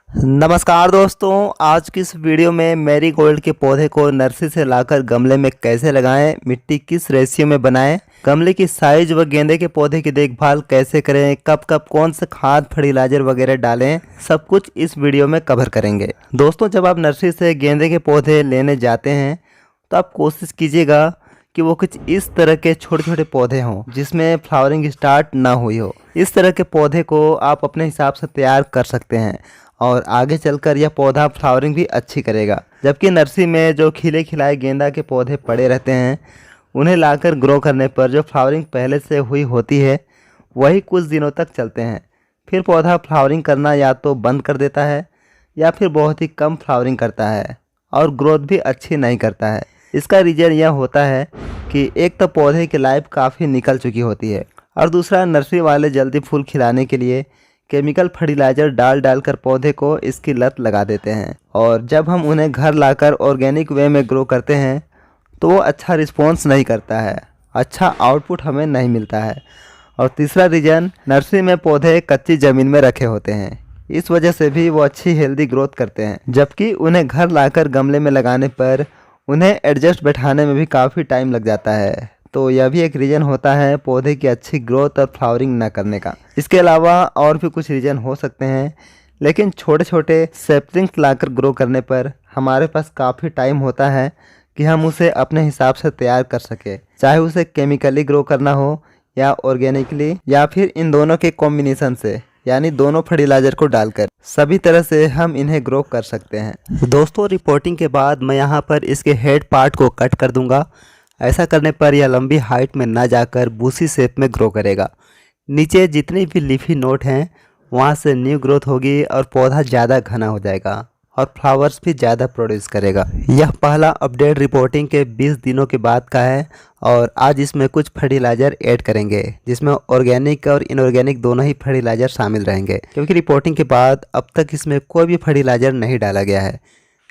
नमस्कार दोस्तों, आज की इस वीडियो में मैरीगोल्ड के पौधे को नर्सरी से लाकर गमले में कैसे लगाएं, मिट्टी किस रेशियो में बनाएं, गमले की साइज व गेंदे के पौधे की देखभाल कैसे करें, कब कब कौन से खाद फर्टिलाइजर वगैरह डालें, सब कुछ इस वीडियो में कवर करेंगे। दोस्तों, जब आप नर्सरी से गेंदे के पौधे लेने जाते हैं तो आप कोशिश कीजिएगा कि वो कुछ इस तरह के छोटे छोटे पौधे हों जिसमें फ्लावरिंग स्टार्ट ना हुई हो। इस तरह के पौधे को आप अपने हिसाब से तैयार कर सकते हैं और आगे चलकर यह पौधा फ्लावरिंग भी अच्छी करेगा। जबकि नर्सरी में जो खिले खिलाए गेंदा के पौधे पड़े रहते हैं, उन्हें लाकर ग्रो करने पर जो फ्लावरिंग पहले से हुई होती है वही कुछ दिनों तक चलते हैं। फिर पौधा फ्लावरिंग करना या तो बंद कर देता है या फिर बहुत ही कम फ्लावरिंग करता है और ग्रोथ भी अच्छी नहीं करता है। इसका रीज़न यह होता है कि एक तो पौधे की लाइफ काफ़ी निकल चुकी होती है और दूसरा नर्सरी वाले जल्दी फूल खिलाने के लिए केमिकल फर्टिलाइज़र डाल कर पौधे को इसकी लत लगा देते हैं और जब हम उन्हें घर लाकर ऑर्गेनिक वे में ग्रो करते हैं तो वो अच्छा रिस्पॉन्स नहीं करता है, अच्छा आउटपुट हमें नहीं मिलता है। और तीसरा रीज़न, नर्सरी में पौधे कच्ची ज़मीन में रखे होते हैं, इस वजह से भी वो अच्छी हेल्दी ग्रोथ करते हैं, जबकि उन्हें घर लाकर गमले में लगाने पर उन्हें एडजस्ट बैठाने में भी काफ़ी टाइम लग जाता है। तो यह भी एक रीज़न होता है पौधे की अच्छी ग्रोथ और फ्लावरिंग ना करने का। इसके अलावा और भी कुछ रीज़न हो सकते हैं, लेकिन छोटे छोटे सैपलिंग्स लाकर ग्रो करने पर हमारे पास काफ़ी टाइम होता है कि हम उसे अपने हिसाब से तैयार कर सके, चाहे उसे केमिकली ग्रो करना हो या ऑर्गेनिकली या फिर इन दोनों के कॉम्बिनेशन से, यानी दोनों फर्टिलाइजर को डालकर सभी तरह से हम इन्हें ग्रो कर सकते हैं। दोस्तों, रिपोर्टिंग के बाद मैं यहाँ पर इसके हेड पार्ट को कट कर दूंगा। ऐसा करने पर यह लंबी हाइट में ना जाकर बूसी शेप में ग्रो करेगा। नीचे जितनी भी लीफी नोट हैं वहाँ से न्यू ग्रोथ होगी और पौधा ज़्यादा घना हो जाएगा और फ्लावर्स भी ज़्यादा प्रोड्यूस करेगा। यह पहला अपडेट रिपोर्टिंग के 20 दिनों के बाद का है और आज इसमें कुछ फर्टिलाइज़र ऐड करेंगे जिसमें ऑर्गेनिक और इनऑर्गेनिक दोनों ही फर्टिलाइज़र शामिल रहेंगे, क्योंकि रिपोर्टिंग के बाद अब तक इसमें कोई भी फर्टिलाइज़र नहीं डाला गया है।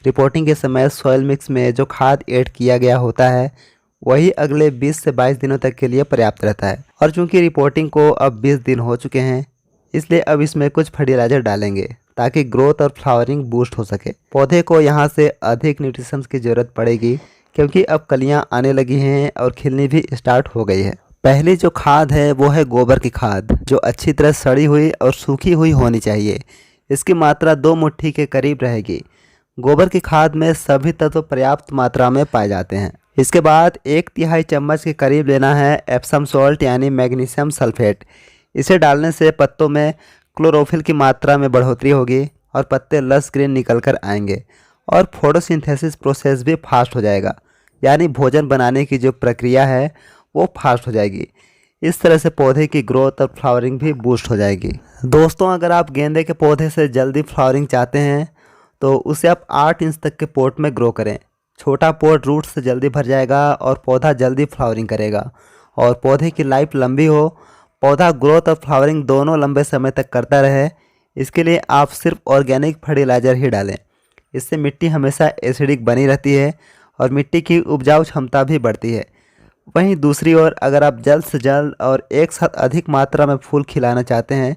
रिपोर्टिंग के समय सॉइल मिक्स में जो खाद ऐड किया गया होता है वही अगले 20 से 22 दिनों तक के लिए पर्याप्त रहता है। और चूंकि रिपोर्टिंग को अब 20 दिन हो चुके हैं, इसलिए अब इसमें कुछ फर्टिलाइजर डालेंगे ताकि ग्रोथ और फ्लावरिंग बूस्ट हो सके। पौधे को यहाँ से अधिक न्यूट्रिशंस की ज़रूरत पड़ेगी क्योंकि अब कलियाँ आने लगी हैं और खिलनी भी स्टार्ट हो गई है। पहली जो खाद है वो है गोबर की खाद, जो अच्छी तरह सड़ी हुई और सूखी हुई होनी चाहिए। इसकी मात्रा 2 मुट्ठी के करीब रहेगी। गोबर की खाद में सभी तत्व पर्याप्त मात्रा में पाए जाते हैं। इसके बाद 1/3 चम्मच के करीब लेना है एप्सम सॉल्ट यानी मैग्नीशियम सल्फेट। इसे डालने से पत्तों में क्लोरोफिल की मात्रा में बढ़ोतरी होगी और पत्ते लस ग्रीन निकल कर आएंगे और फोटोसिंथेसिस प्रोसेस भी फास्ट हो जाएगा, यानी भोजन बनाने की जो प्रक्रिया है वो फास्ट हो जाएगी। इस तरह से पौधे की ग्रोथ और फ्लावरिंग भी बूस्ट हो जाएगी। दोस्तों, अगर आप गेंदे के पौधे से जल्दी फ्लावरिंग चाहते हैं तो उसे आप 8 इंच तक के पॉट में ग्रो करें। छोटा पॉट रूट से जल्दी भर जाएगा और पौधा जल्दी फ्लावरिंग करेगा। और पौधे की लाइफ लंबी हो, पौधा ग्रोथ और फ्लावरिंग दोनों लंबे समय तक करता रहे, इसके लिए आप सिर्फ ऑर्गेनिक फर्टिलाइज़र ही डालें। इससे मिट्टी हमेशा एसिडिक बनी रहती है और मिट्टी की उपजाऊ क्षमता भी बढ़ती है। वहीं दूसरी ओर अगर आप जल्द से जल्द और एक साथ अधिक मात्रा में फूल खिलाना चाहते हैं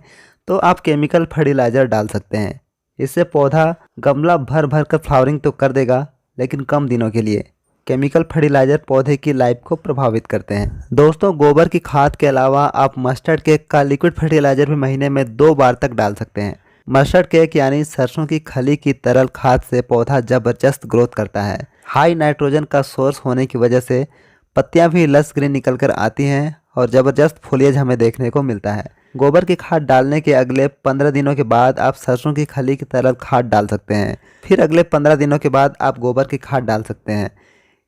तो आप केमिकल फर्टिलाइज़र डाल सकते हैं। इससे पौधा गमला भर भर कर फ्लावरिंग तो कर देगा, लेकिन कम दिनों के लिए। केमिकल फर्टिलाइज़र पौधे की लाइफ को प्रभावित करते हैं। दोस्तों, गोबर की खाद के अलावा आप मस्टर्ड केक का लिक्विड फर्टिलाइज़र भी महीने में 2 बार तक डाल सकते हैं। मस्टर्ड केक यानी सरसों की खली की तरल खाद से पौधा ज़बरदस्त ग्रोथ करता है। हाई नाइट्रोजन का सोर्स होने की वजह से पत्तियाँ भी लस ग्रीन निकल कर आती हैं और ज़बरदस्त फोलिएज हमें देखने को मिलता है। गोबर की खाद डालने के अगले 15 दिनों के बाद आप सरसों की खली की तरल खाद डाल सकते हैं। फिर अगले 15 दिनों के बाद आप गोबर की खाद डाल सकते हैं।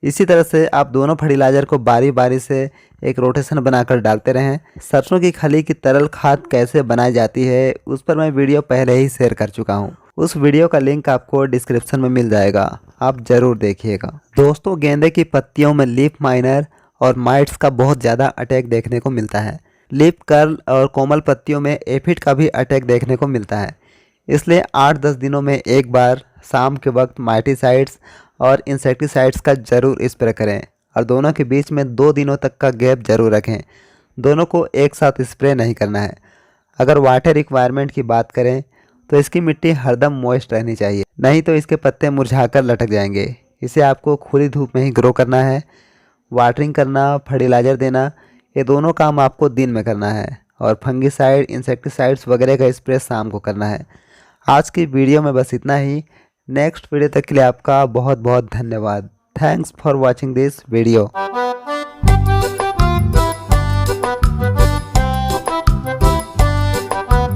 इसी तरह से आप दोनों फर्टिलाइज़र को बारी बारी से एक रोटेशन बनाकर डालते रहें। सरसों की खली की तरल खाद कैसे बनाई जाती है उस पर मैं वीडियो पहले ही शेयर कर चुका हूँ। उस वीडियो का लिंक आपको डिस्क्रिप्शन में मिल जाएगा, आप ज़रूर देखिएगा। दोस्तों, गेंदे की पत्तियों में लीफ माइनर और माइट्स का बहुत ज़्यादा अटैक देखने को मिलता है। लीफ कर्ल और कोमल पत्तियों में एफिड का भी अटैक देखने को मिलता है। इसलिए 8-10 दिनों में एक बार शाम के वक्त माइटिसाइड्स और इंसेक्टिसाइड्स का ज़रूर स्प्रे करें और दोनों के बीच में 2 दिनों तक का गैप ज़रूर रखें। दोनों को एक साथ स्प्रे नहीं करना है। अगर वाटर रिक्वायरमेंट की बात करें तो इसकी मिट्टी हरदम मॉइस्ट रहनी चाहिए, नहीं तो इसके पत्ते मुरझाकर लटक जाएंगे। इसे आपको खुली धूप में ही ग्रो करना है। वाटरिंग करना, फर्टिलाइज़र देना, ये दोनों काम आपको दिन में करना है और फंगीसाइड, इंसेक्टिसाइड्स वगैरह का स्प्रे शाम को करना है। आज की वीडियो में बस इतना ही। नेक्स्ट वीडियो तक के लिए आपका बहुत बहुत धन्यवाद। Thanks for watching this video.